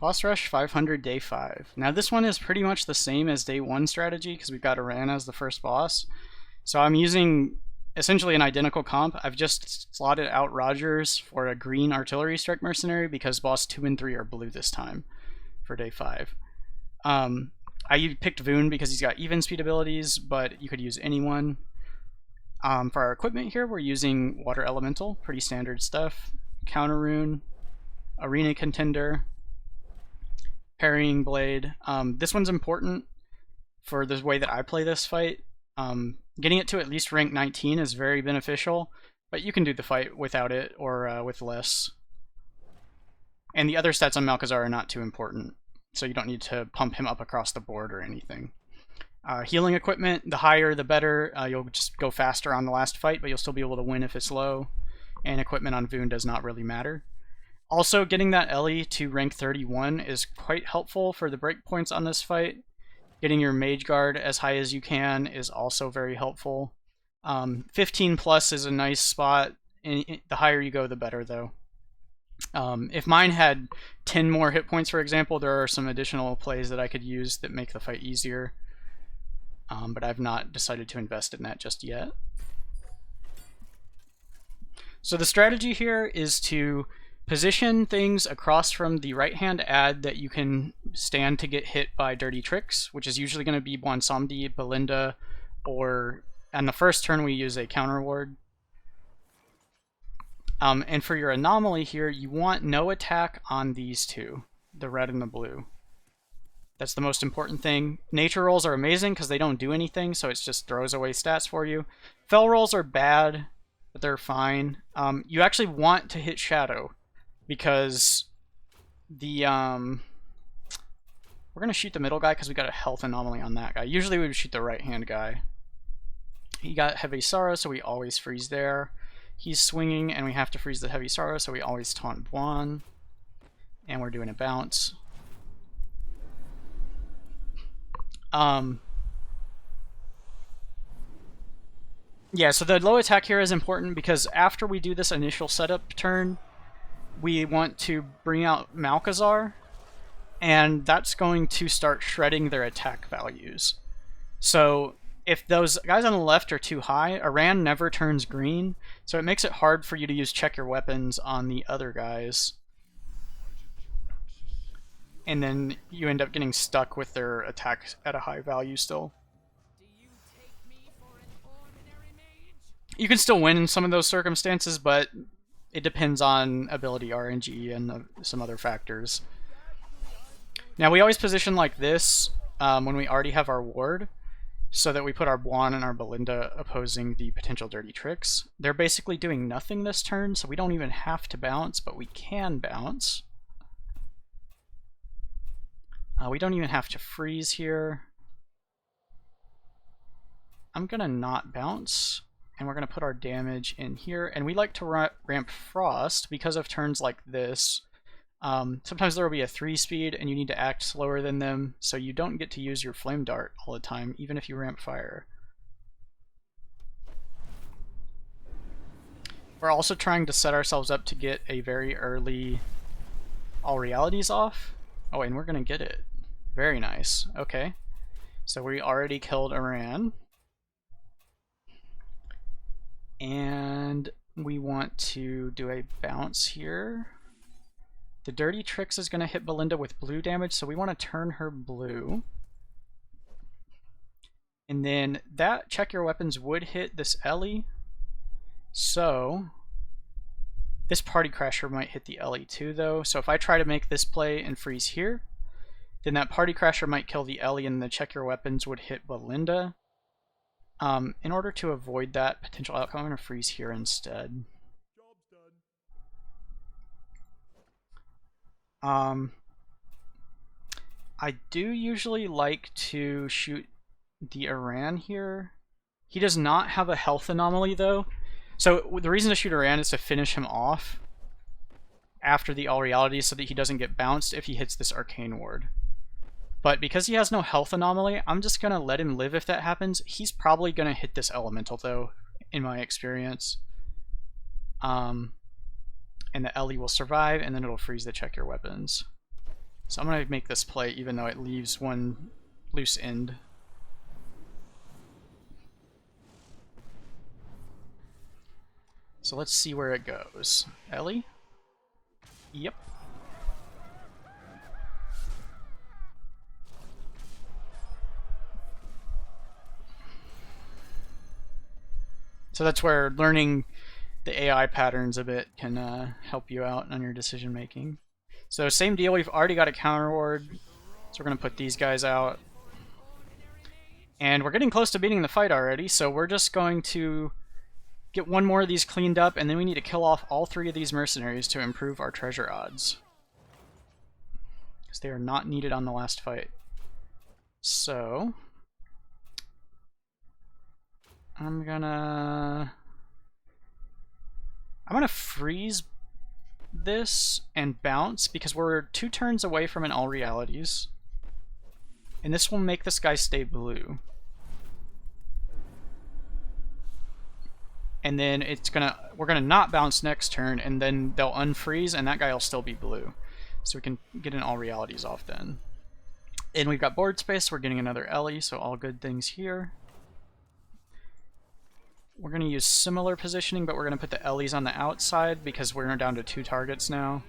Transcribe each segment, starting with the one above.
Boss Rush 500 day 5. Now this one is pretty much the same as day 1 strategy because we've got Aran as the first boss. So I'm using essentially an identical comp. I've just slotted out Rogers for a green artillery strike mercenary because boss 2 and 3 are blue this time for day 5. I picked Vwon because he's got even speed abilities, but you could use anyone. For our equipment here, we're using Water Elemental, pretty standard stuff. Counter Rune, Arena Contender, Parrying Blade. This one's important for the way that I play this fight. Getting it to at least rank 19 is very beneficial, but you can do the fight without it or with less. And the other stats on Malchezaar are not too important, so you don't need to pump him up across the board or anything. Healing equipment, the higher the better. You'll just go faster on the last fight, but you'll still be able to win if it's low. And equipment on Vwon does not really matter. Also, getting that Ellie to rank 31 is quite helpful for the breakpoints on this fight. Getting your Mage Guard as high as you can is also very helpful. 15 plus is a nice spot. And the higher you go, the better, though. If mine had 10 more hit points, for example, there are some additional plays that I could use that make the fight easier. But I've not decided to invest in that just yet. So the strategy here is to position things across from the right-hand ad that you can stand to get hit by dirty tricks, which is usually going to be Bwonsamdi, Balinda, or on the first turn we use a counter ward. And for your anomaly here, you want no attack on these two, the red and the blue. That's the most important thing. Nature rolls are amazing because they don't do anything, so it just throws away stats for you. Fell rolls are bad, but they're fine. You actually want to hit Shadow because the we're gonna shoot the middle guy because we got a health anomaly on that guy. Usually we would shoot the right hand guy. He got Heavy Sorrow, so we always freeze there. He's swinging, and we have to freeze the Heavy Sorrow, so we always taunt Bwon. And we're doing a bounce. Yeah, so the low attack here is important because after we do this initial setup turn, we want to bring out Malchezaar, and that's going to start shredding their attack values. So if those guys on the left are too high, Aran never turns green, so it makes it hard for you to use check your weapons on the other guys. And then you end up getting stuck with their attack at a high value still. You can still win in some of those circumstances, but it depends on ability RNG and some other factors. Now we always position like this when we already have our ward, so that we put our Bwon and our Balinda opposing the potential dirty tricks. They're basically doing nothing this turn, so we don't even have to bounce, but we can bounce. We don't even have to freeze here. I'm gonna not bounce, and we're gonna put our damage in here, and we like to ramp Frost because of turns like this. Sometimes there will be a 3-speed and you need to act slower than them, so you don't get to use your Flame Dart all the time, even if you ramp Fire. We're also trying to set ourselves up to get a very early All Realities off. Oh, and we're gonna get it. Very nice. Okay. So we already killed Aran. And we want to do a bounce here. The Dirty Tricks is going to hit Balinda with blue damage, so we want to turn her blue. And then that check your weapons would hit this Ellie. So this Party Crasher might hit the Ellie too, though. So if I try to make this play and freeze here, then that Party Crasher might kill the Ellie and the check your weapons would hit Balinda. In order to avoid that potential outcome, I'm going to freeze here instead. I do usually like to shoot the Aran here. He does not have a health anomaly though. So the reason to shoot Aran is to finish him off after the All Realities so that he doesn't get bounced if he hits this Arcane Ward. But because he has no health anomaly, I'm just going to let him live if that happens. He's probably going to hit this Elemental though, in my experience. And the Ellie will survive, and then it'll freeze the check your weapons. So I'm going to make this play even though it leaves one loose end. So let's see where it goes. Ellie? Yep. So that's where learning the AI patterns a bit can help you out on your decision making. So same deal, we've already got a counter ward, so we're going to put these guys out. And we're getting close to beating the fight already, so we're just going to get one more of these cleaned up, and then we need to kill off all 3 of these mercenaries to improve our treasure odds. Because they are not needed on the last fight. So I'm gonna freeze this and bounce because we're 2 turns away from an all realities. And this will make this guy stay blue. And then we're gonna not bounce next turn, and then they'll unfreeze, and that guy will still be blue. So we can get an all realities off then. And we've got board space, we're getting another Ellie, so all good things here. We're gonna use similar positioning, but we're gonna put the Ellies on the outside because we're down to 2 targets now.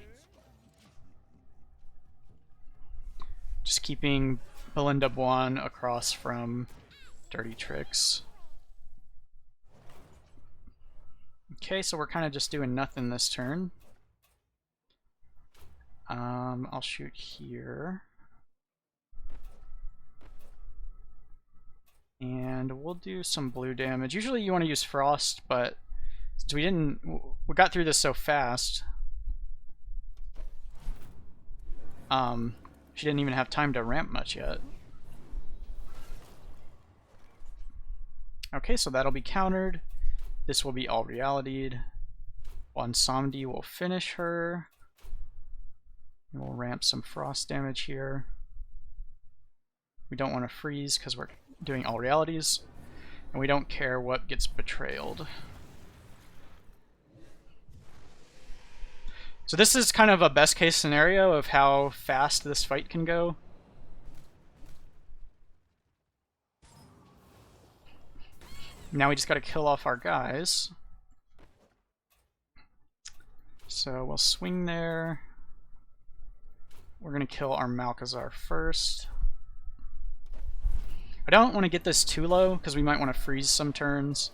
Just keeping Balinda Bwon across from Dirty Tricks. Okay, so we're kind of just doing nothing this turn. I'll shoot here. And we'll do some blue damage. Usually you want to use Frost, but since we got through this so fast, she didn't even have time to ramp much yet. Okay, so that'll be countered. This will be all reality'd. Bwonsamdi will finish her. And we'll ramp some frost damage here. We don't want to freeze because we're doing all realities. And we don't care what gets betrayed. So this is kind of a best case scenario of how fast this fight can go. Now we just got to kill off our guys. So we'll swing there. We're going to kill our Malchezaar first. I don't want to get this too low because we might want to freeze some turns.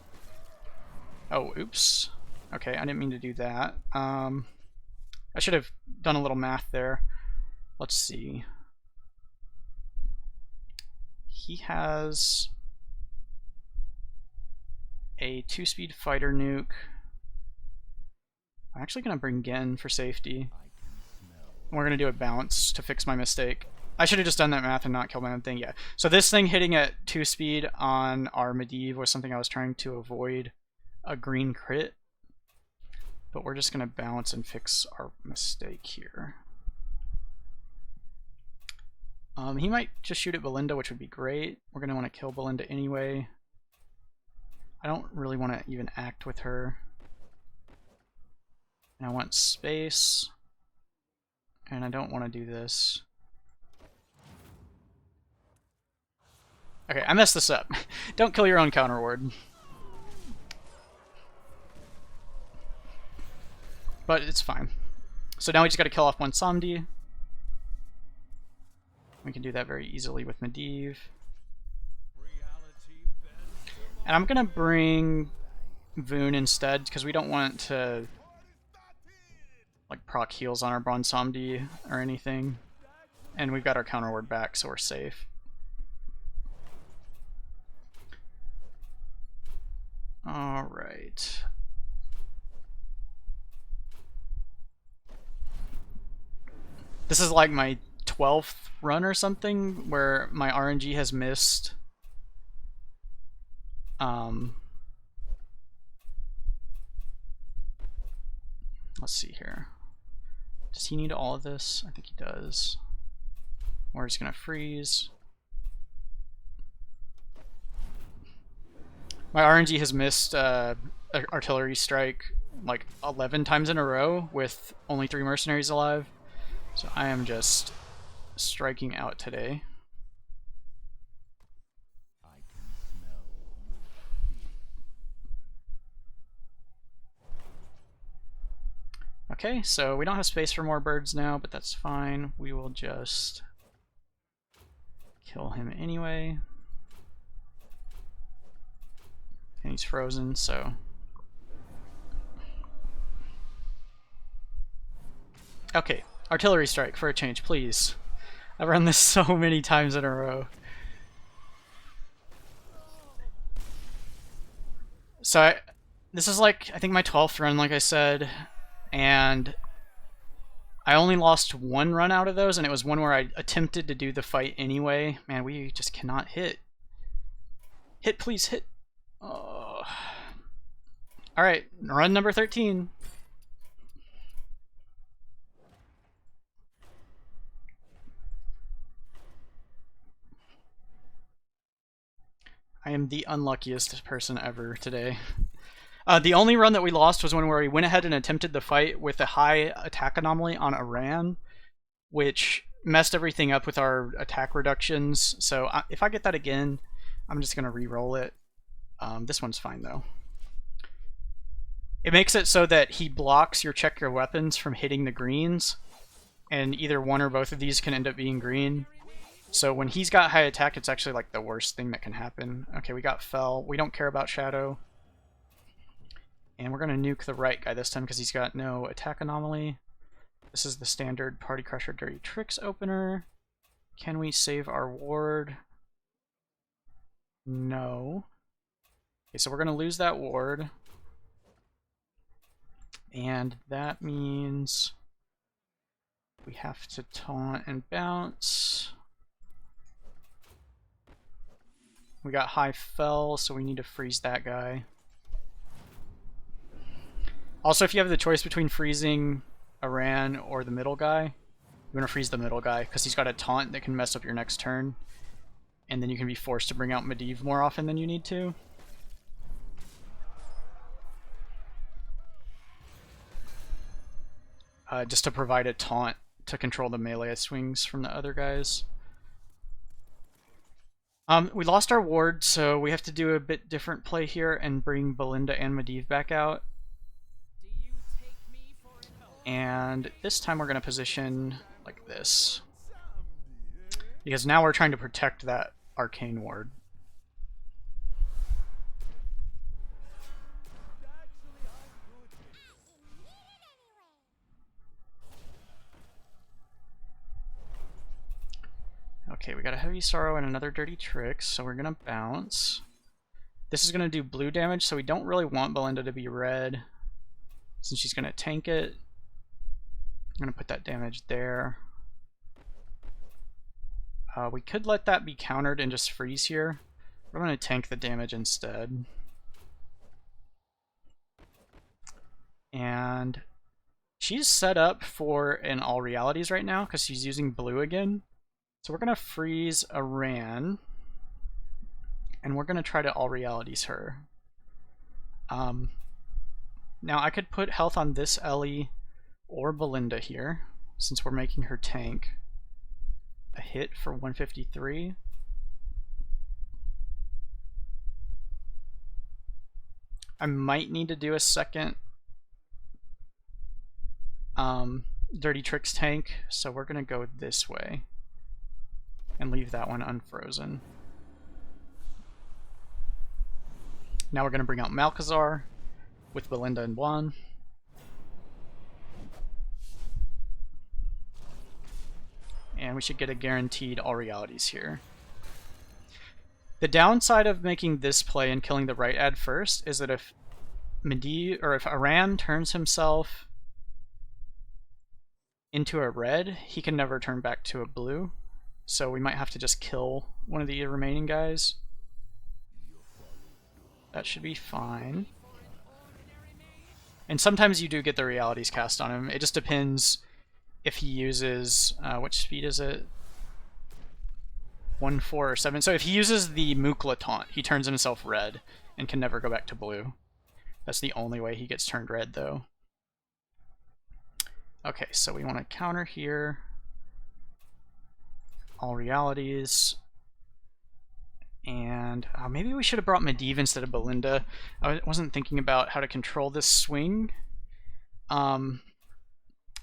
Oh, oops. Okay, I didn't mean to do that. I should have done a little math there. Let's see. He has a 2-speed fighter nuke. I'm actually going to bring Genn for safety. We're going to do a bounce to fix my mistake. I should have just done that math and not killed my own thing. Yeah. So this thing hitting at 2-speed on our Medivh was something I was trying to avoid a green crit. But we're just going to bounce and fix our mistake here. He might just shoot at Balinda, which would be great. We're going to want to kill Balinda anyway. I don't really want to even act with her. And I want space. And I don't want to do this. Okay, I messed this up. Don't kill your own counter ward. But it's fine. So now we just got to kill off Bwonsamdi. We can do that very easily with Medivh. And I'm going to bring Voon instead, because we don't want to like proc heals on our Bwonsamdi or anything. And we've got our counter ward back, so we're safe. Alright. This is like my 12th run or something where my RNG has missed. Let's see here. Does he need all of this? I think he does. We're just gonna freeze. My RNG has missed artillery strike like 11 times in a row with only 3 mercenaries alive. So I am just striking out today. Okay, so we don't have space for more birds now, but that's fine. We will just kill him anyway. And he's frozen, so... Okay, artillery strike for a change, please. I've run this so many times in a row. So this is like, I think my 12th run, like I said, and I only lost one run out of those, and it was one where I attempted to do the fight anyway. Man, we just cannot hit. Hit, please, hit. Oh. Alright, run number 13. I am the unluckiest person ever today. The only run that we lost was one where we went ahead and attempted the fight with a high attack anomaly on Aran, which messed everything up with our attack reductions. So if I get that again, I'm just going to re-roll it. This one's fine, though. It makes it so that he blocks your check your weapons from hitting the greens, and either one or both of these can end up being green. So when he's got high attack, it's actually like the worst thing that can happen. Okay, we got Fell. We don't care about Shadow. And we're going to nuke the right guy this time because he's got no attack anomaly. This is the standard Party Crusher Dirty Tricks opener. Can we save our ward? No. Okay, so we're going to lose that ward. And that means we have to taunt and bounce. We got high Fell, so we need to freeze that guy. Also, if you have the choice between freezing Aran or the middle guy, you want to freeze the middle guy because he's got a taunt that can mess up your next turn, and then you can be forced to bring out Medivh more often than you need to. Just to provide a taunt to control the melee swings from the other guys. We lost our ward, so we have to do a bit different play here and bring Balinda and Medivh back out. And this time we're going to position like this. Because now we're trying to protect that arcane ward. Okay, we got a Heavy Sorrow and another Dirty Tricks, so we're going to bounce. This is going to do blue damage, so we don't really want Balinda to be red, since she's going to tank it. I'm going to put that damage there. We could let that be countered and just freeze here. We're going to tank the damage instead. And she's set up for an All Realities right now because she's using blue again. So we're going to freeze Aran. And we're going to try to All Realities her. Now I could put health on this Ellie or Balinda here, since we're making her tank. A hit for 153. I might need to do a second Dirty Tricks tank, so we're going to go this way and leave that one unfrozen. Now we're going to bring out Malchezaar with Balinda and Bwon. And we should get a guaranteed All Realities here. The downside of making this play and killing the right ad first is that if Medivh, or if Aran turns himself into a red, he can never turn back to a blue. So we might have to just kill one of the remaining guys. That should be fine. And sometimes you do get the realities cast on him. It just depends if he uses, which speed is it? 1, 4, or 7. So if he uses the Mukla taunt, he turns himself red and can never go back to blue. That's the only way he gets turned red, though. Okay, so we want to counter here. all realities. And maybe we should have brought Medivh instead of Balinda. I wasn't thinking about how to control this swing.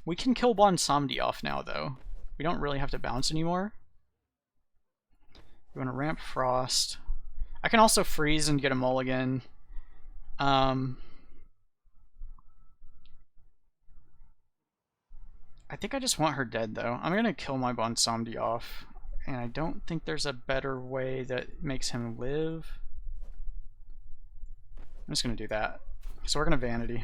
We can kill Bwonsamdi off now, though. We don't really have to bounce anymore. We want to ramp Frost. I can also freeze and get a mulligan. I think I just want her dead, though. I'm going to kill my Bwonsamdi off. And I don't think there's a better way that makes him live. I'm just going to do that. So we're going to Vanity.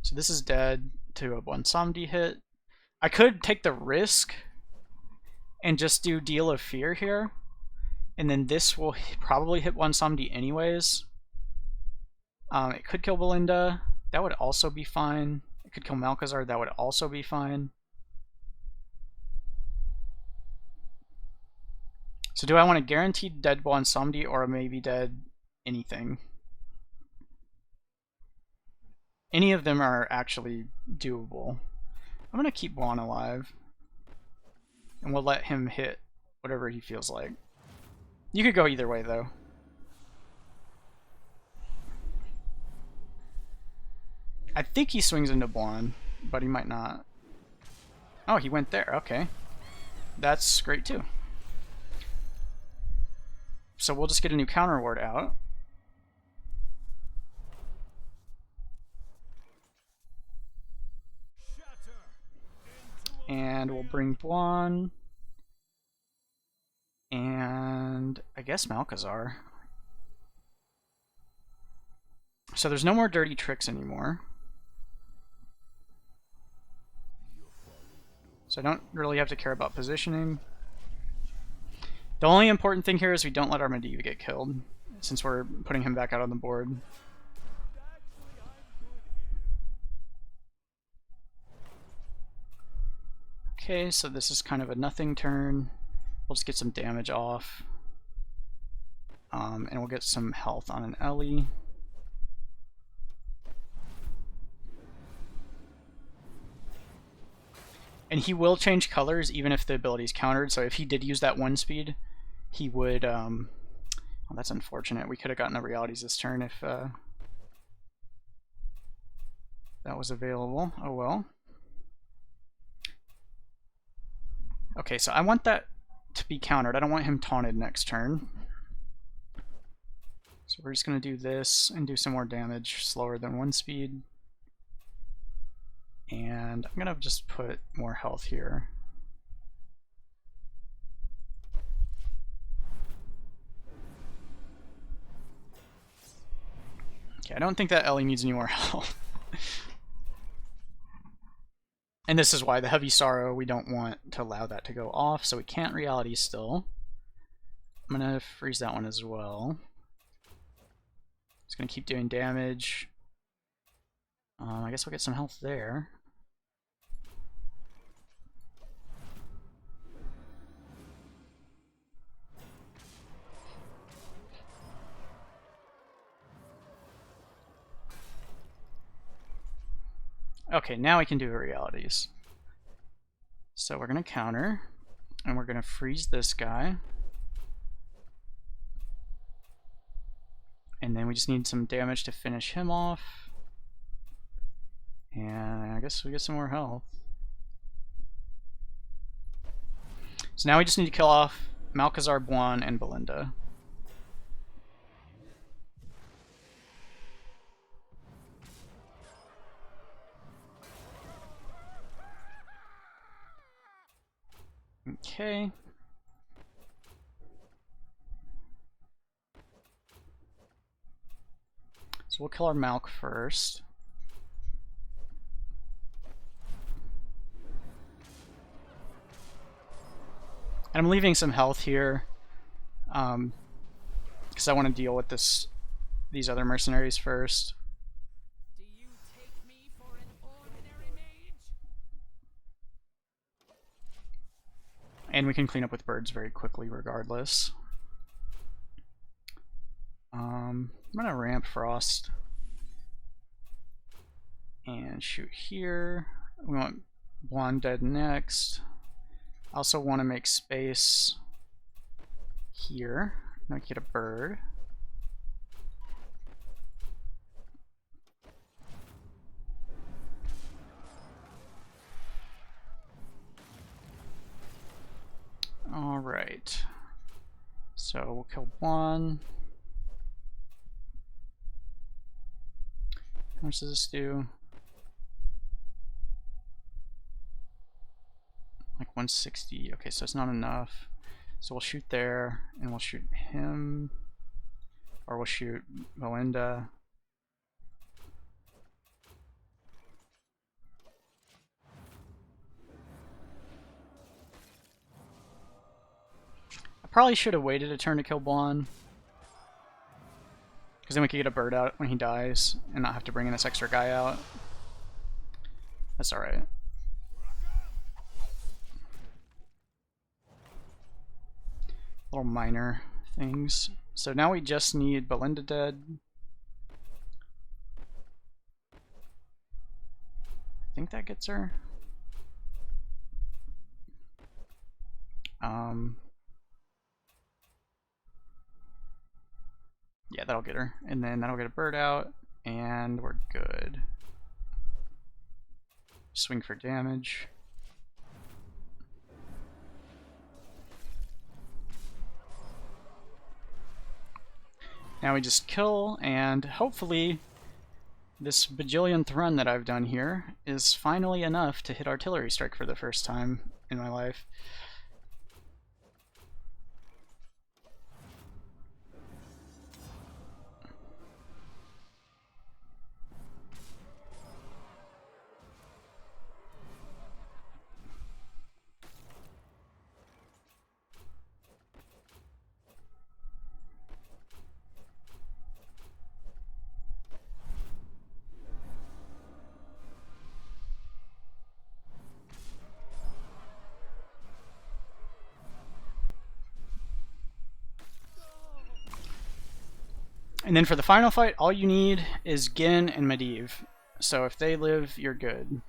So this is dead to a Bwonsamdi hit. I could take the risk and just do Deal of Fear here. And then this will probably hit Bwonsamdi anyways. It could kill Balinda. That would also be fine. It could kill Malchezaar. That would also be fine. So do I want a guaranteed dead Bwonsamdi or a maybe dead anything? Any of them are actually doable. I'm going to keep Bwon alive. And we'll let him hit whatever he feels like. You could go either way, though. I think he swings into Bwon, but he might not. Oh, he went there. Okay. That's great, too. So we'll just get a new counter ward out. And we'll bring Bwon. And I guess Malchezaar. So there's no more dirty tricks anymore. So I don't really have to care about positioning. The only important thing here is we don't let our Medivh get killed, since we're putting him back out on the board. Okay, so this is kind of a nothing turn. We'll just get some damage off. And we'll get some health on an Ellie. And he will change colors even if the ability is countered, so if he did use that 1 speed, he would, well, that's unfortunate. We could have gotten a realities this turn if that was available. Oh well. Okay, so I want that to be countered. I don't want him taunted next turn. So we're just going to do this and do some more damage slower than 1 speed. And I'm going to just put more health here. Okay, I don't think that Ellie needs any more health. And this is why the Heavy Sorrow, we don't want to allow that to go off, so we can't reality still. I'm going to freeze that one as well. It's going to keep doing damage. I guess we'll get some health there. Okay, now we can do realities. So we're going to counter, and we're going to freeze this guy. And then we just need some damage to finish him off. And I guess we get some more health. So now we just need to kill off Malchezaar, Bwon, and Balinda. Okay. So we'll kill our Malk first. And I'm leaving some health here, because I want to deal with these other mercenaries first. Do you take me for an ordinary mage? And we can clean up with birds very quickly regardless. I'm gonna ramp Frost and shoot here. We want Bwon dead next. I also want to make space here. I can get a bird. Alright. So we'll kill one. How much does this do? Like 160. Okay, so it's not enough. So we'll shoot there, and we'll shoot him. Or we'll shoot Balinda. I probably should have waited a turn to kill Bwon, because then we could get a bird out when he dies and not have to bring in this extra guy out. That's alright. Little minor things. So now we just need Balinda dead. I think that gets her. Yeah, that'll get her. And then that'll get a bird out, and we're good. Swing for damage. Now we just kill, and hopefully this bajillionth run that I've done here is finally enough to hit artillery strike for the first time in my life. And then for the final fight, all you need is Genn and Medivh. So if they live, you're good.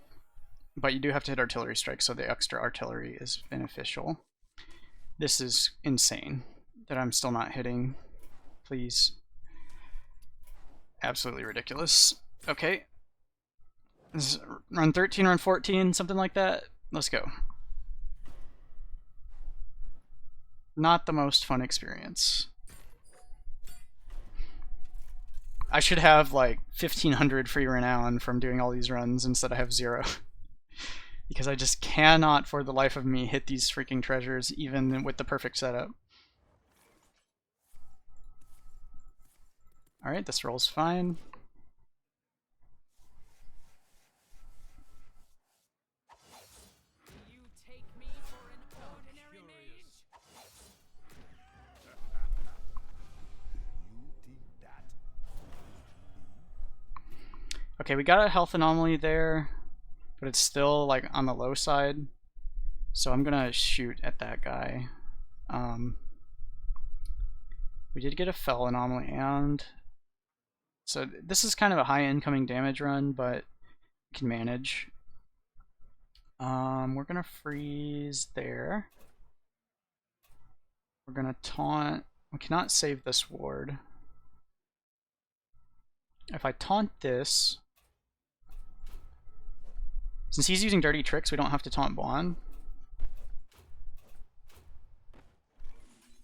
But you do have to hit artillery strike, so the extra artillery is beneficial. This is insane that I'm still not hitting. Please. Absolutely ridiculous. Okay. This is run 13, run 14, something like that. Let's go. Not the most fun experience. I should have like 1500 free renown from doing all these runs instead I have 0. Because I just cannot for the life of me hit these freaking treasures even with the perfect setup. Alright, this roll's fine. You take me for an ordinary mage? Okay, we got a health anomaly there, but it's still like on the low side. So I'm gonna shoot at that guy. We did get a fell anomaly, and so this is kind of a high incoming damage run, but can manage. We're gonna freeze there. We're gonna taunt. We cannot save this ward. If I taunt this, since he's using dirty tricks, we don't have to taunt Bwon.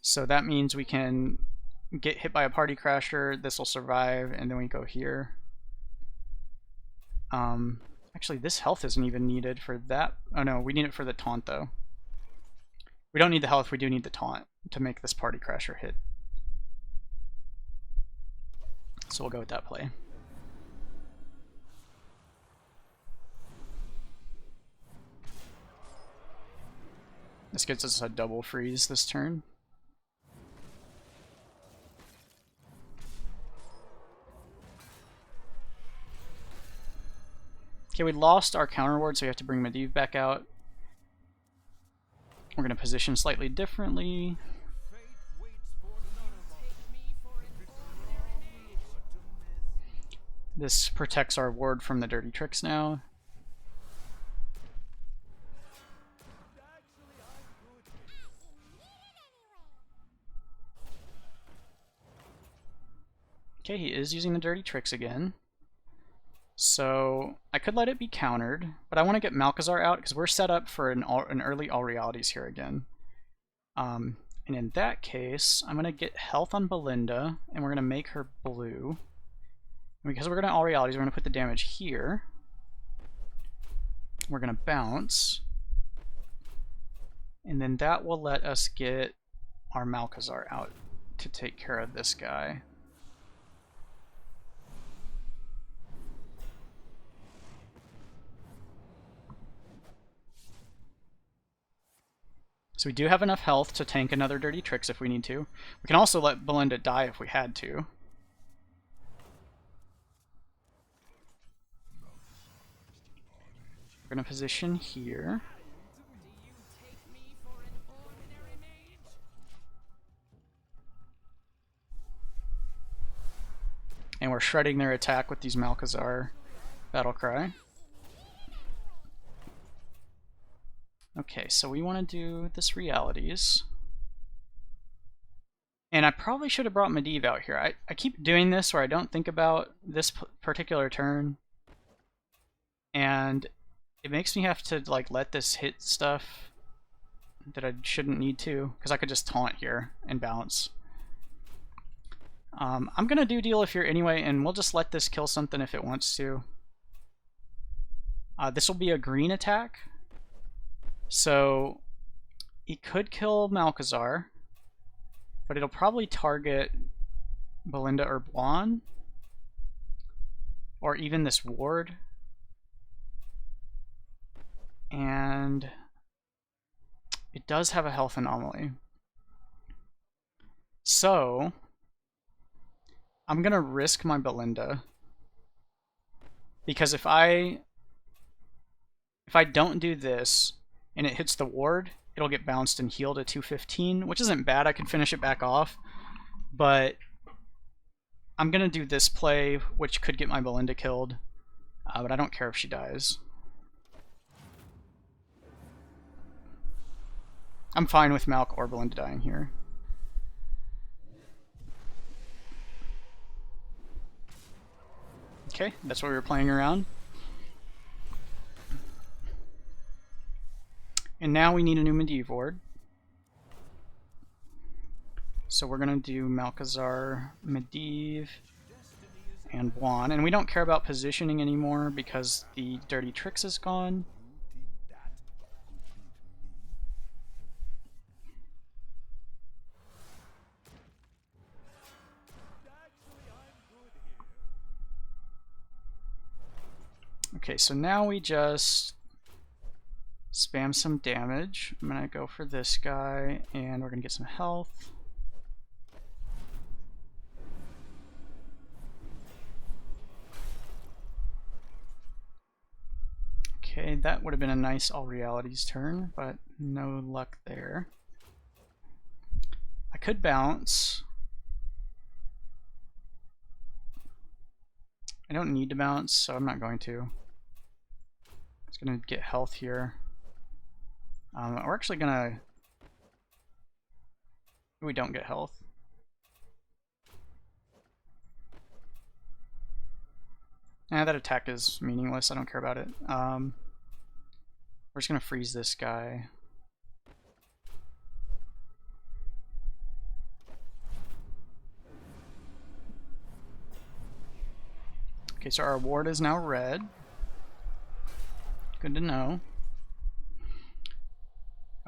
So that means we can get hit by a party crasher, this will survive, and then we go here. Actually, this health isn't even needed for that. Oh no, we need it for the taunt though. We don't need the health, we do need the taunt to make this party crasher hit. So we'll go with that play. This gets us a double freeze this turn. Okay, we lost our counter ward, so we have to bring Medivh back out. We're going to position slightly differently. This protects our ward from the dirty tricks now. Okay, he is using the dirty tricks again. So I could let it be countered, but I want to get Malchezaar out because we're set up for an early All Realities here again. And in that case, I'm going to get health on Balinda, and we're going to make her blue. And because we're going to All Realities, we're going to put the damage here. We're going to bounce. And then that will let us get our Malchezaar out to take care of this guy. So we do have enough health to tank another Dirty Tricks if we need to. We can also let Balinda die if we had to. We're going to position here. Do you take me for an ordinary mage? And we're shredding their attack with these Malchezaar Battlecry. Okay, so we want to do this Realities. And I probably should have brought Medivh out here. I keep doing this where I don't think about this particular turn. And it makes me have to like let this hit stuff that I shouldn't need to, because I could just taunt here and bounce. I'm going to do Deal If You're anyway, and we'll just let this kill something if it wants to. This will be a green attack. So it could kill Malchezaar, but it'll probably target Balinda or Bwon, or even this ward. And it does have a health anomaly. So I'm gonna risk my Balinda, because if I don't do this and it hits the ward, it'll get bounced and healed at 215, which isn't bad. I can finish it back off, but I'm gonna do this play, which could get my Balinda killed, but I don't care if she dies. I'm fine with Malk or Balinda dying here. Okay, that's what we were playing around. And now we need a new Medivh ward. So we're going to do Malchezaar, Medivh, and Bwon. And we don't care about positioning anymore because the Dirty Tricks is gone. Okay, so now we just spam some damage. I'm gonna go for this guy, and we're gonna get some health. Okay, that would have been a nice All Realities turn, but no luck there. I could bounce. I don't need to bounce, so I'm not going to. It's gonna get health here. We're actually gonna... We don't get health. That attack is meaningless. I don't care about it. We're just gonna freeze this guy. Okay, so our ward is now red. Good to know.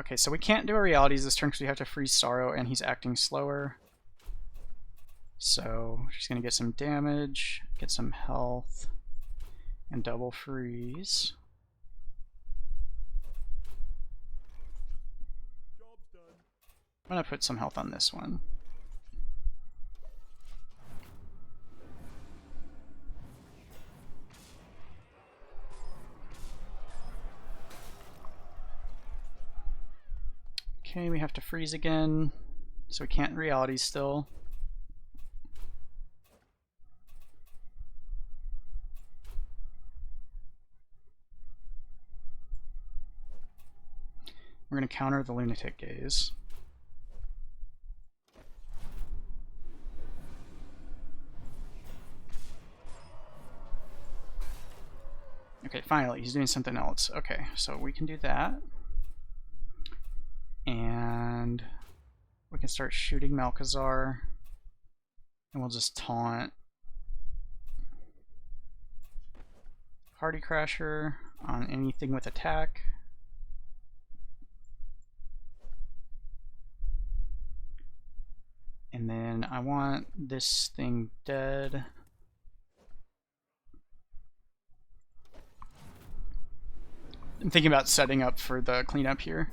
Okay, so we can't do a Realities this turn because we have to freeze Sorrow, and he's acting slower. So she's gonna get some damage, get some health, and double freeze. I'm gonna put some health on this one. Okay, we have to freeze again, so we can't Realities still. We're going to counter the Lunatic Gaze. Okay, finally, he's doing something else. Okay, so we can do that. And we can start shooting Malchezaar. And we'll just taunt Party Crasher on anything with attack. And then I want this thing dead. I'm thinking about setting up for the cleanup here.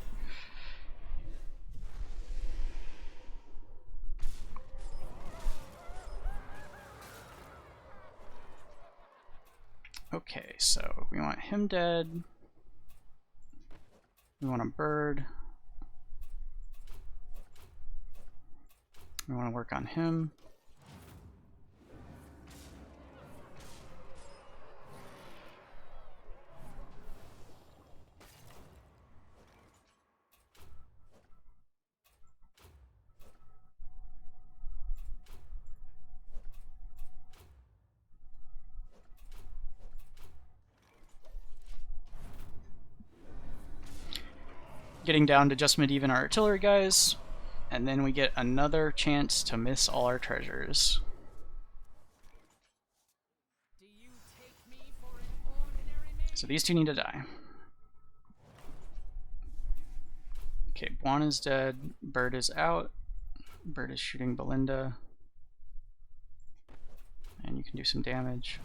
Okay, so we want him dead. We want a bird. We want to work on him. Getting down to just Medivh and our artillery guys, and then we get another chance to miss all our treasures. Do you take me for an ordinary man? So these two need to die. Okay, Bwon is dead, Bird is out, Bird is shooting Balinda, and you can do some damage.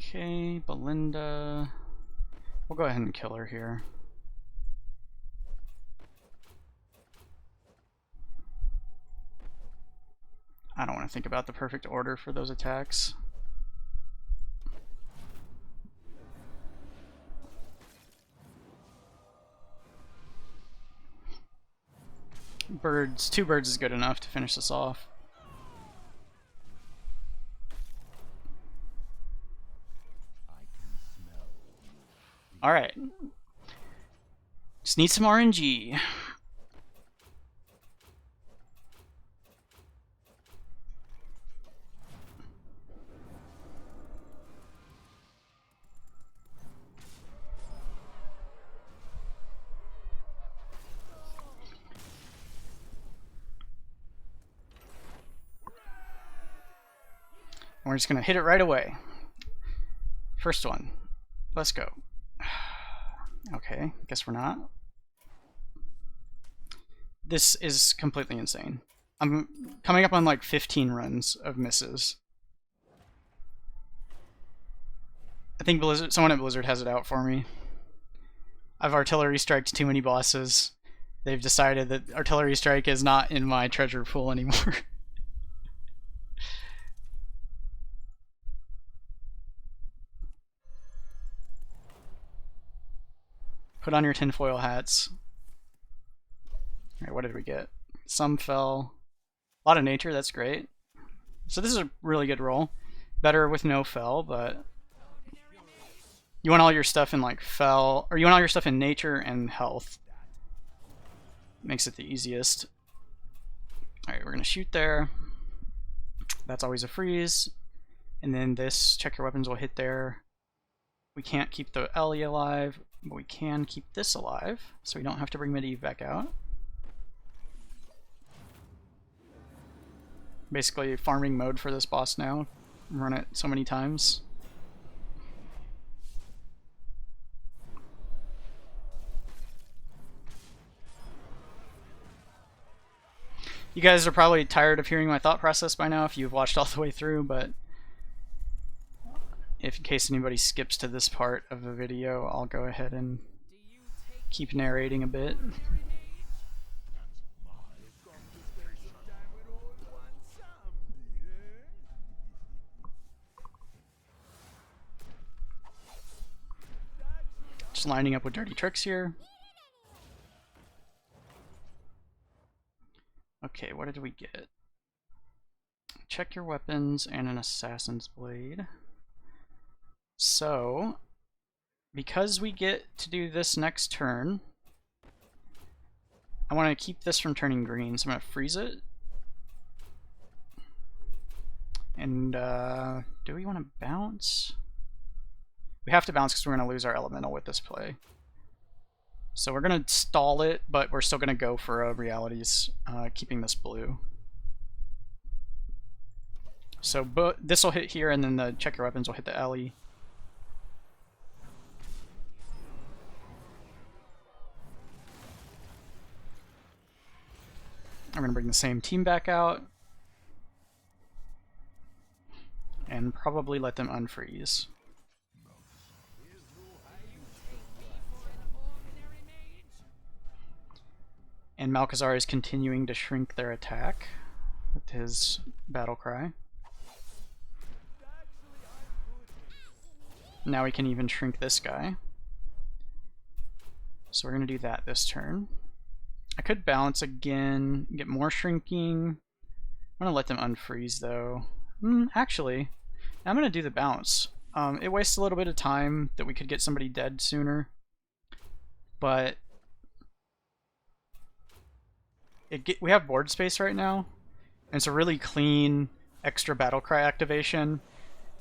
Okay, Balinda. We'll go ahead and kill her here. I don't want to think about the perfect order for those attacks. Birds, 2 birds is good enough to finish this off. Alright. Just need some RNG. We're just gonna hit it right away. First one. Let's go. Okay, guess we're not. This is completely insane. I'm coming up on like 15 runs of misses. I think Blizzard, someone at Blizzard has it out for me. I've artillery striked too many bosses. They've decided that artillery strike is not in my treasure pool anymore. Put on your tinfoil hats. Alright, what did we get? Some fell. A lot of nature, that's great. So this is a really good roll. Better with no fell, but you want all your stuff in like fell, or you want all your stuff in nature and health. Makes it the easiest. Alright, we're gonna shoot there. That's always a freeze. And then this, check your weapons will hit there. We can't keep the Ellie alive, but we can keep this alive, so we don't have to bring Medivh back out. Basically farming mode for this boss now. Run it so many times. You guys are probably tired of hearing my thought process by now if you've watched all the way through, but if in case anybody skips to this part of the video, I'll go ahead and keep narrating a bit. Just lining up with dirty tricks here. Okay, what did we get? Check your weapons and an assassin's blade. So, because we get to do this next turn, I want to keep this from turning green, so I'm going to freeze it. And do we want to bounce? We have to bounce because we're going to lose our elemental with this play. So we're going to stall it, but we're still going to go for realities, keeping this blue. So this will hit here, and then the check your weapons will hit the alley. I'm going to bring the same team back out. And probably let them unfreeze. And Malchezaar is continuing to shrink their attack with his battle cry. Now we can even shrink this guy. So we're going to do that this turn. I could bounce again, get more shrinking. I'm going to let them unfreeze though. Actually, I'm going to do the bounce. It wastes a little bit of time that we could get somebody dead sooner. But we have board space right now. And it's a really clean extra battlecry activation.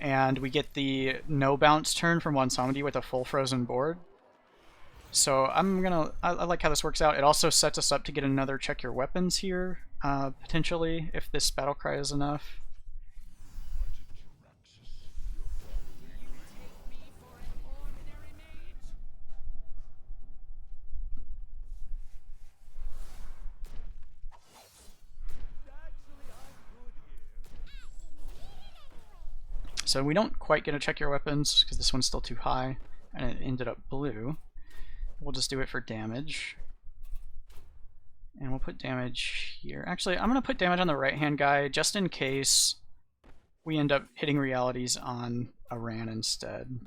And we get the no bounce turn from Bwonsamdi with a full frozen board. So I like how this works out. It also sets us up to get another check your weapons here, potentially, if this battlecry is enough. So we don't quite get to check your weapons because this one's still too high and it ended up blue. We'll just do it for damage. And we'll put damage here. Actually, I'm going to put damage on the right-hand guy just in case we end up hitting realities on Aran instead.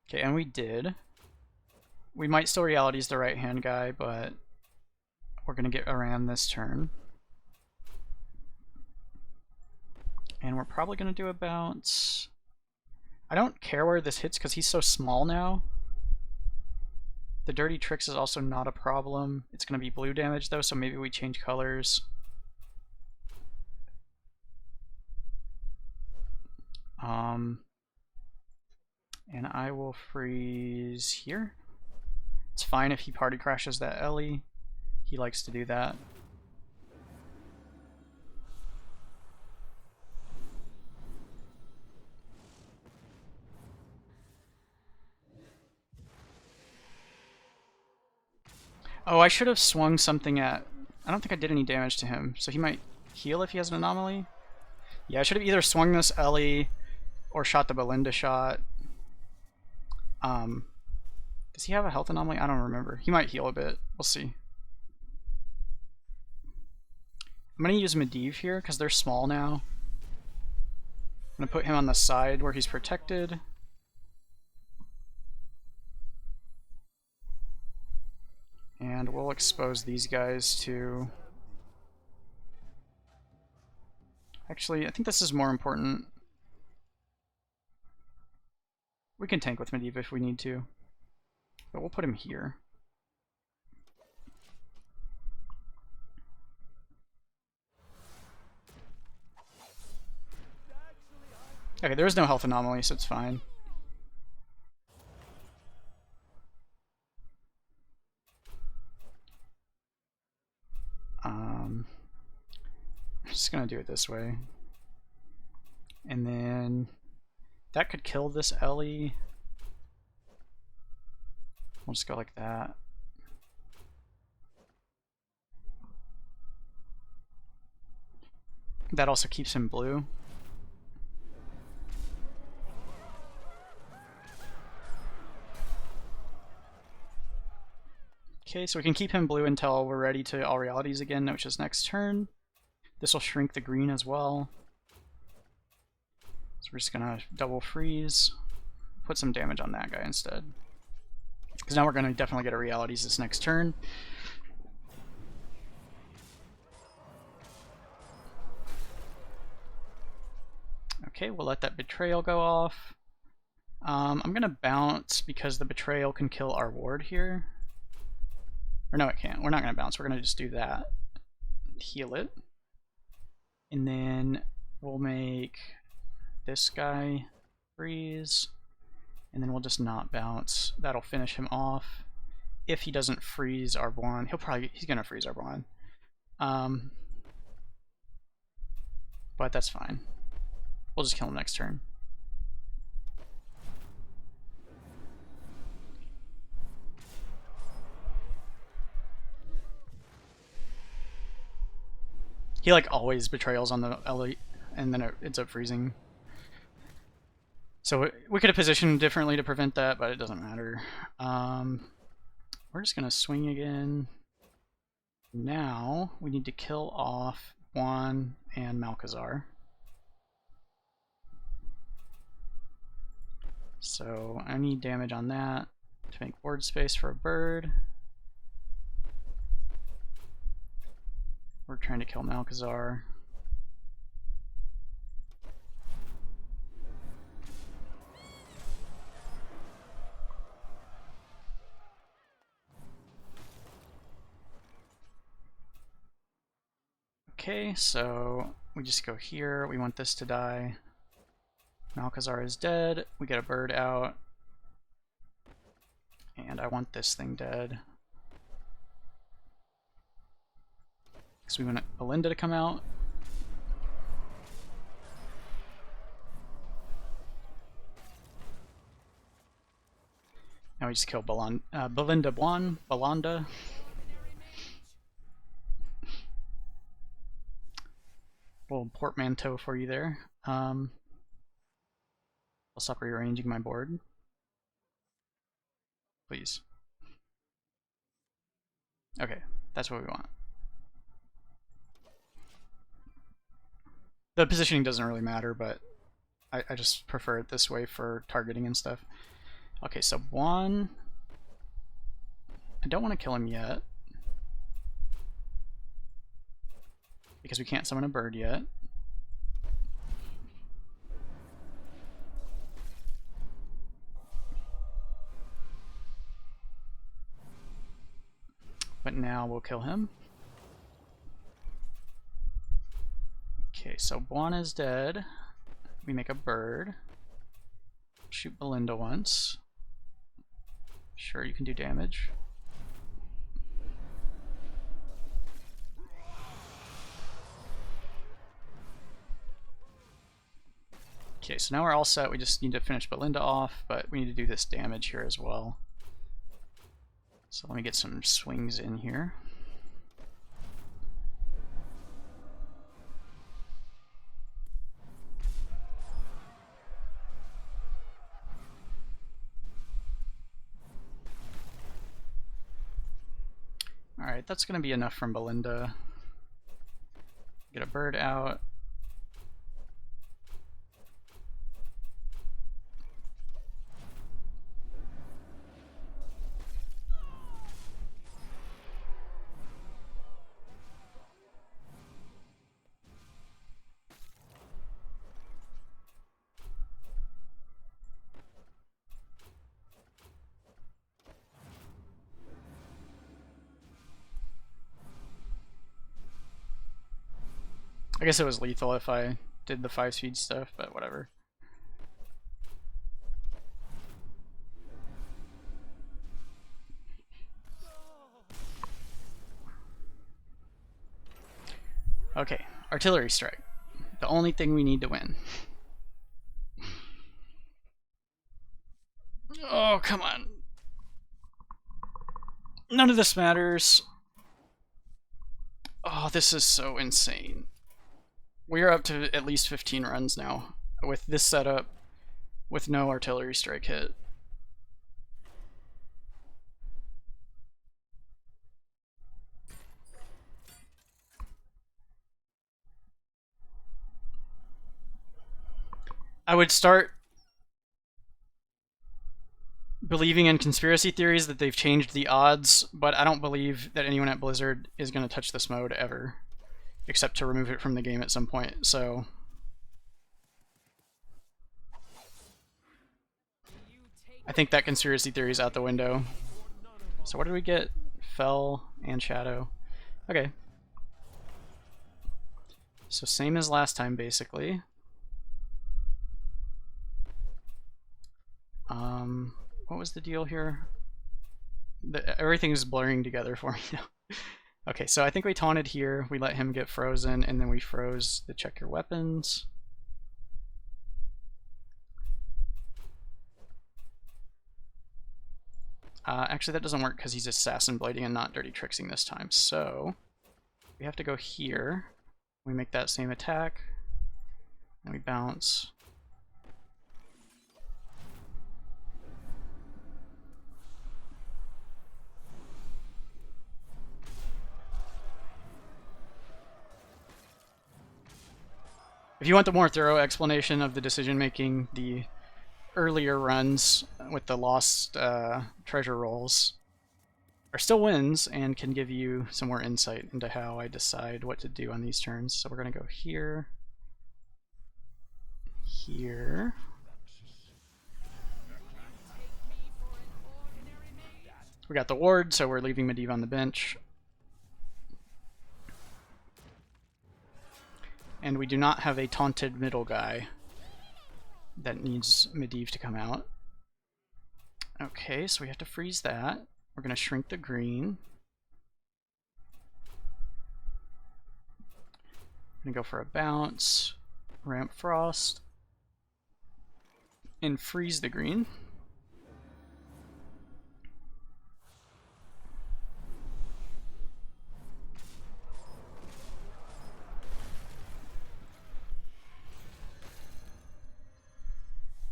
Okay, and we did. We might still realities the right-hand guy, but we're going to get Aran this turn. And we're probably going to do a bounce. I don't care where this hits because he's so small now. The Dirty Tricks is also not a problem. It's going to be blue damage though, so maybe we change colors. And I will freeze here. It's fine if he party crashes that Ellie. He likes to do that. Oh, I should have swung something at... I don't think I did any damage to him, so he might heal if he has an anomaly. Yeah, I should have either swung this Ellie or shot the Balinda shot. Does he have a health anomaly? I don't remember. He might heal a bit. We'll see. I'm going to use Medivh here because they're small now. I'm going to put him on the side where he's protected. And we'll expose these guys to... Actually, I think this is more important. We can tank with Medivh if we need to. But we'll put him here. Okay, there is no health anomaly, so it's fine. I'm just gonna do it this way. And then that could kill this Ellie. We'll just go like that. That also keeps him blue. Okay, so we can keep him blue until we're ready to all realities again, which is next turn. This will shrink the green as well. So we're just gonna double freeze, put some damage on that guy instead. Because now we're gonna definitely get a realities this next turn. Okay, we'll let that betrayal go off. I'm gonna bounce because the betrayal can kill our ward here. Or no, it can't. We're not gonna bounce. We're gonna just do that. Heal it. And then we'll make this guy freeze. And then we'll just not bounce. That'll finish him off. If he doesn't freeze our Bwon, he's gonna freeze our Bwon. But that's fine. We'll just kill him next turn. He like always betrayals on the elite, and then it ends up freezing. So we could have positioned differently to prevent that, but it doesn't matter. We're just gonna swing again. Now we need to kill off Bwon and Malchezaar. So I need damage on that to make board space for a bird. We're trying to kill Malchezaar. Okay, so we just go here. We want this to die. Malchezaar is dead. We get a bird out. And I want this thing dead. Because we want Balinda to come out. Now we just kill Balinda Bwon, Balinda. Little portmanteau for you there. I'll stop rearranging my board. Please. Okay, that's what we want. The positioning doesn't really matter, but I just prefer it this way for targeting and stuff. Okay, so Bwon. I don't want to kill him yet, because we can't summon a bird yet. But now we'll kill him. Okay, so Bwon is dead. We make a bird. Shoot Balinda once. Sure, you can do damage. Okay, so now we're all set. We just need to finish Balinda off, but we need to do this damage here as well. So let me get some swings in here. Alright, that's going to be enough from Balinda. Get a bird out. I guess it was lethal if I did the 5-speed stuff, but whatever. Okay, artillery strike. The only thing we need to win. Oh, come on. None of this matters. Oh, this is so insane. We're up to at least 15 runs now with this setup with no artillery strike hit. I would start believing in conspiracy theories that they've changed the odds, but I don't believe that anyone at Blizzard is going to touch this mode ever. Except to remove it from the game at some point, so I think that conspiracy theory is out the window. So what did we get? Fell and Shadow. Okay. So same as last time, basically. What was the deal here? Everything is blurring together for me now. Okay, so I think we taunted here, we let him get frozen, and then we froze the check your weapons. Actually, that doesn't work because he's assassin blading and not dirty tricksing this time. So we have to go here. We make that same attack, and we bounce. If you want the more thorough explanation of the decision making, the earlier runs with the lost treasure rolls are still wins and can give you some more insight into how I decide what to do on these turns. So we're going to go here, here. We got the ward, so we're leaving Medivh on the bench. And we do not have a taunted middle guy that needs Medivh to come out. Okay, so we have to freeze that. We're going to shrink the green. I'm going to go for a bounce, ramp frost, and freeze the green.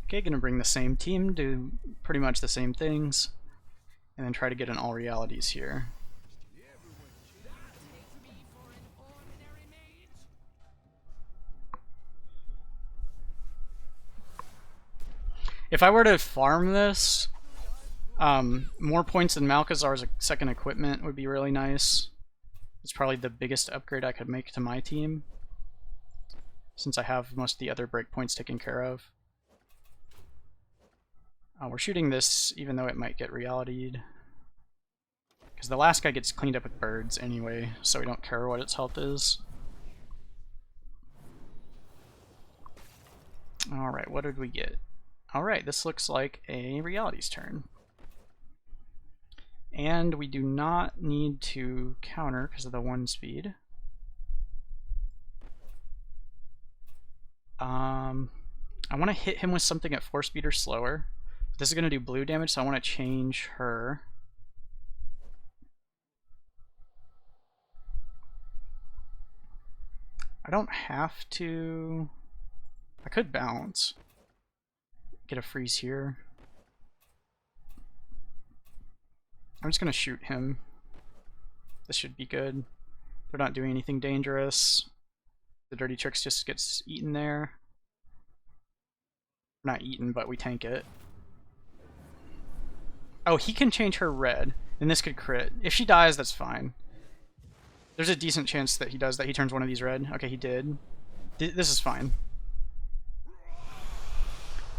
Okay, gonna bring the same team, do pretty much the same things, and then try to get an all realities here. If I were to farm this, more points than Malchezaar's second equipment would be really nice. It's probably the biggest upgrade I could make to my team, since I have most of the other breakpoints taken care of. We're shooting this even though it might get reality'd, because the last guy gets cleaned up with birds anyway, so we don't care what its health is. Alright, what did we get? Alright, this looks like a realities turn. And we do not need to counter because of the 1 speed. I want to hit him with something at 4 speed or slower. This is going to do blue damage, so I want to change her. I don't have to. I could bounce. Get a freeze here. I'm just going to shoot him. This should be good. They're not doing anything dangerous. The dirty tricks just gets eaten there. Not eaten, but we tank it. Oh, he can change her red, and this could crit. If she dies, that's fine. There's a decent chance that he does that. He turns one of these red. Okay, he did. This is fine.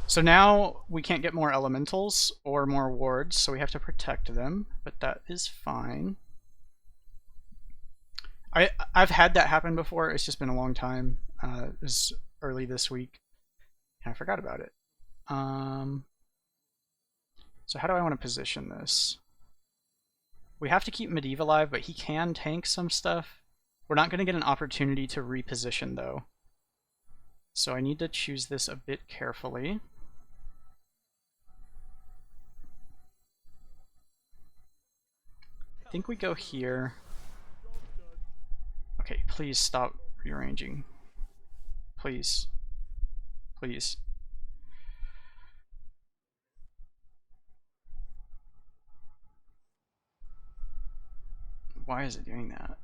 So now we can't get more elementals or more wards, so we have to protect them, but that is fine. I've had that happen before. It's just been a long time. It was early this week, and I forgot about it. So how do I want to position this? We have to keep Medivh alive, but he can tank some stuff. We're not going to get an opportunity to reposition, though. So I need to choose this a bit carefully. I think we go here. Okay, please stop rearranging. Please. Please. Why is it doing that?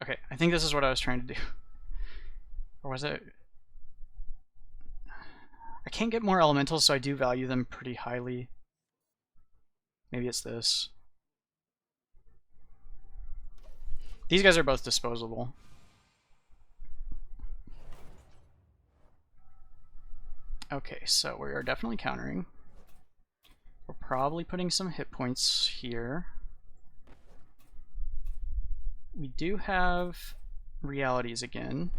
Okay, I think this is what I was trying to do. Or was it? I can't get more elementals, so I do value them pretty highly. Maybe it's this. These guys are both disposable. Okay, so we are definitely countering. We're probably putting some hit points here. We do have realities again.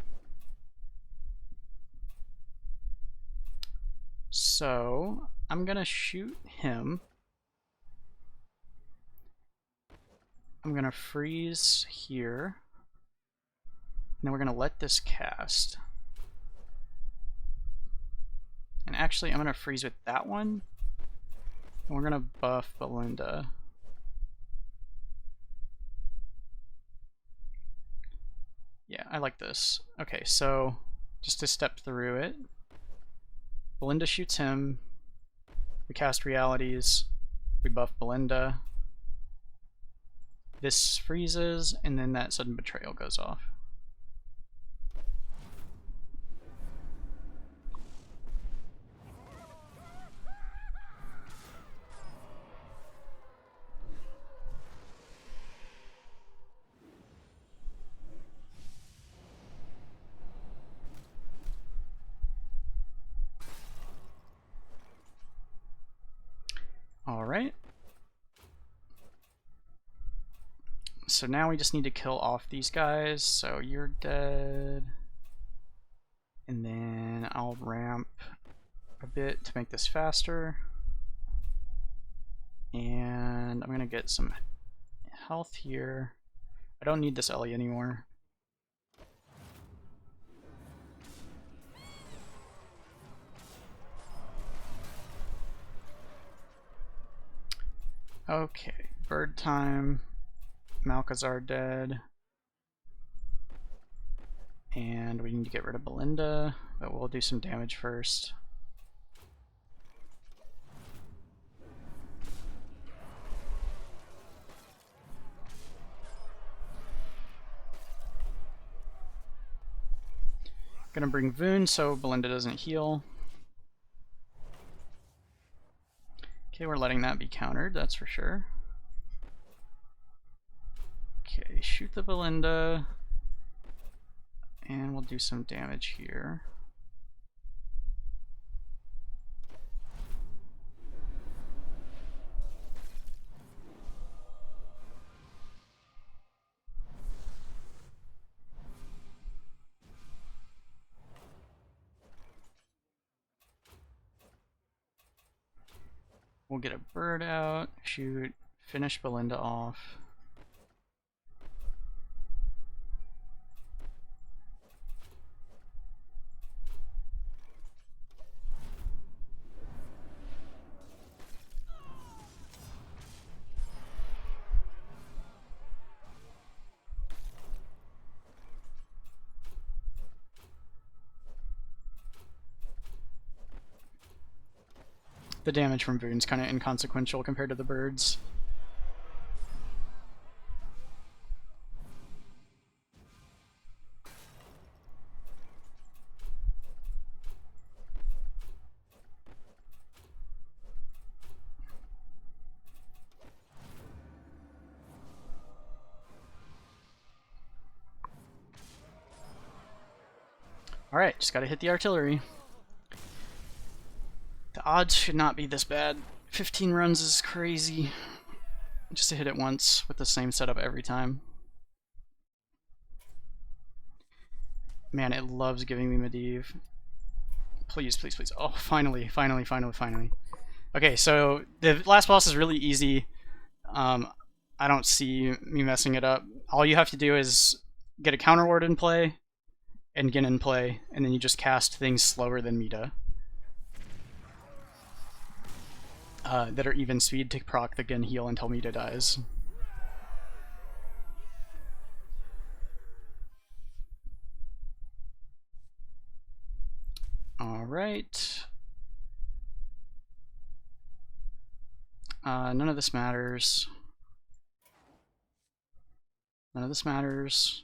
So I'm gonna shoot him. I'm gonna freeze here. And then we're gonna let this cast. And actually I'm gonna freeze with that one. And we're gonna buff Balinda. Yeah, I like this. Okay, so just to step through it. Balinda shoots him. We cast realities. We buff Balinda. This freezes, and then that sudden betrayal goes off. Alright. So now we just need to kill off these guys. So you're dead. And then I'll ramp a bit to make this faster. And I'm gonna get some health here. I don't need this Ellie anymore. Okay, bird time. Malchezaar dead. And we need to get rid of Balinda, but we'll do some damage first. Gonna bring Voon so Balinda doesn't heal. Okay, we're letting that be countered, that's for sure. Okay, shoot the Balinda. And we'll do some damage here. We'll get a bird out, shoot, finish Balinda off. The damage from Voon's kind of inconsequential compared to the birds. Alright, just gotta hit the artillery. The odds should not be this bad. 15 runs is crazy. Just to hit it once with the same setup every time. Man, it loves giving me Medivh. Please, please, please. Oh, finally, finally, finally, finally. Okay, so the last boss is really easy. I don't see me messing it up. All you have to do is get a counter ward in play and Genn in play, and then you just cast things slower than Mi'da. That are even speed to proc the Genn heal until Mi'da dies. Alright. None of this matters. None of this matters.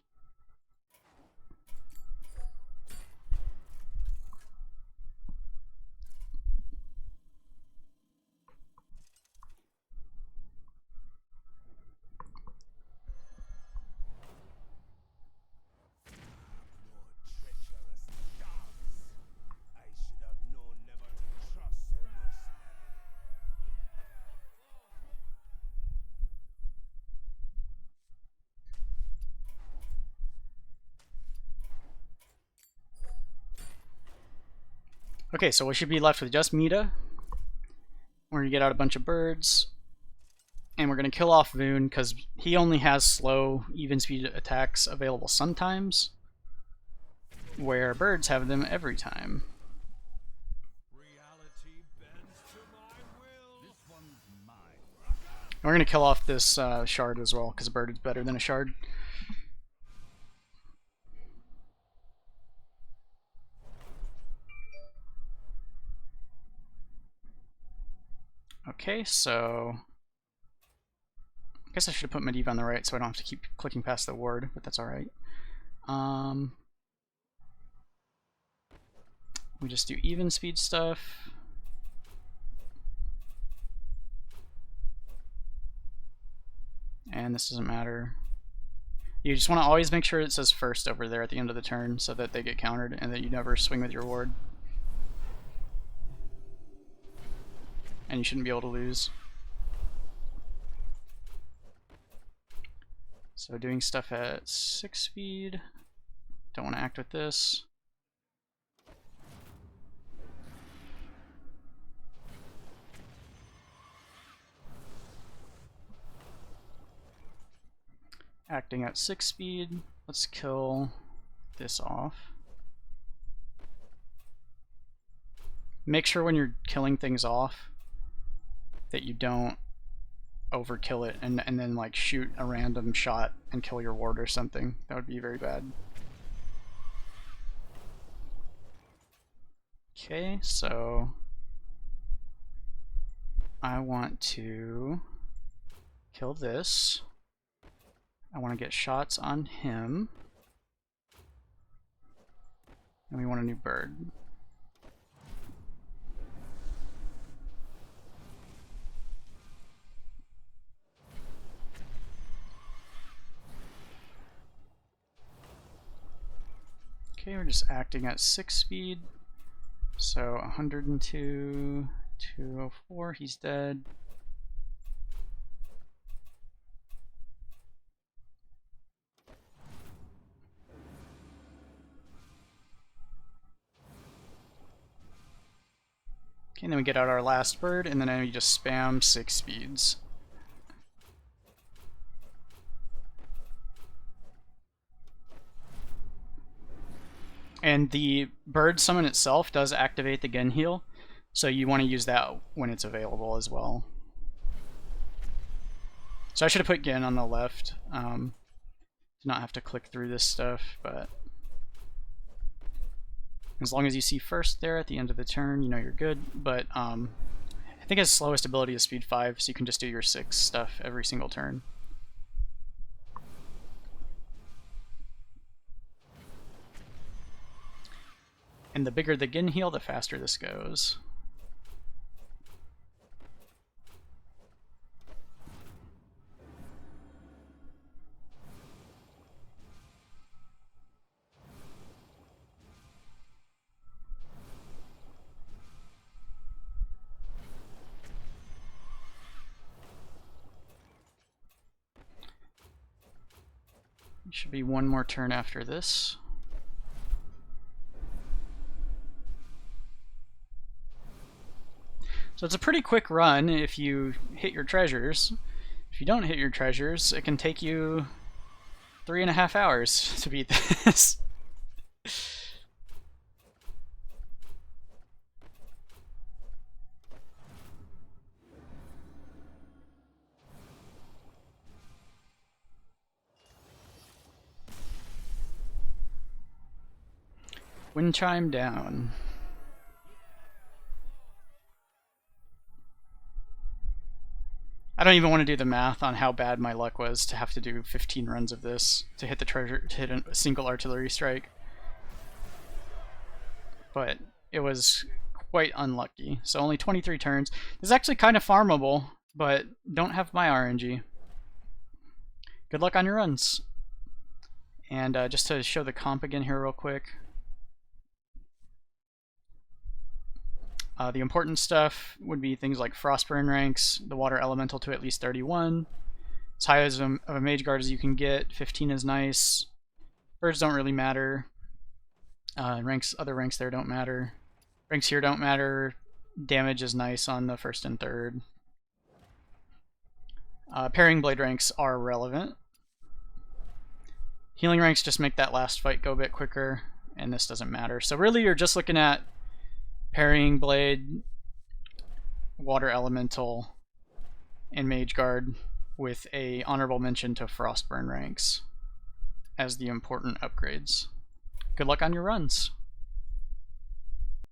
Okay, so we should be left with just Mi'da. We're going to get out a bunch of birds. And we're going to kill off Voon because he only has slow, even speed attacks available sometimes, where birds have them every time. We're going to kill off this shard as well because a bird is better than a shard. Okay, so I guess I should have put Medivh on the right so I don't have to keep clicking past the ward, but that's alright. We just do even speed stuff. And this doesn't matter. You just want to always make sure it says first over there at the end of the turn so that they get countered and that you never swing with your ward. And you shouldn't be able to lose. So doing stuff at 6 speed. Don't want to act with this. Acting at 6 speed. Let's kill this off. Make sure when you're killing things off that you don't overkill it and then like shoot a random shot and kill your ward or something. That would be very bad. Okay, so I want to kill this. I want to get shots on him. And we want a new bird. Okay, we're just acting at 6 speed. So 102, 204, he's dead. Okay, and then we get out our last bird, and then we just spam 6 speeds. And the bird summon itself does activate the Genn heal, so you want to use that when it's available as well. So I should have put Genn on the left, to not have to click through this stuff, but as long as you see first there at the end of the turn, you know you're good. But I think his slowest ability is speed 5, so you can just do your 6 stuff every single turn. And the bigger the Genn heal, the faster this goes. Should be one more turn after this. So it's a pretty quick run if you hit your treasures. If you don't hit your treasures, it can take you 3.5 hours to beat this. Wind chime down. I don't even want to do the math on how bad my luck was to have to do 15 runs of this to hit the treasure, to hit a single artillery strike. But it was quite unlucky. So only 23 turns. This is actually kind of farmable, but don't have my RNG. Good luck on your runs. And just to show the comp again here real quick. The important stuff would be things like Frostburn ranks, the Water Elemental to at least 31. As high as of a Mage Guard as you can get, 15 is nice. Birds don't really matter. Other ranks there don't matter. Ranks here don't matter. Damage is nice on the first and third. Pairing blade ranks are relevant. Healing ranks just make that last fight go a bit quicker, and this doesn't matter. So really you're just looking at parrying blade, water elemental, and mage guard with a honorable mention to frostburn ranks as the important upgrades. Good luck on your runs.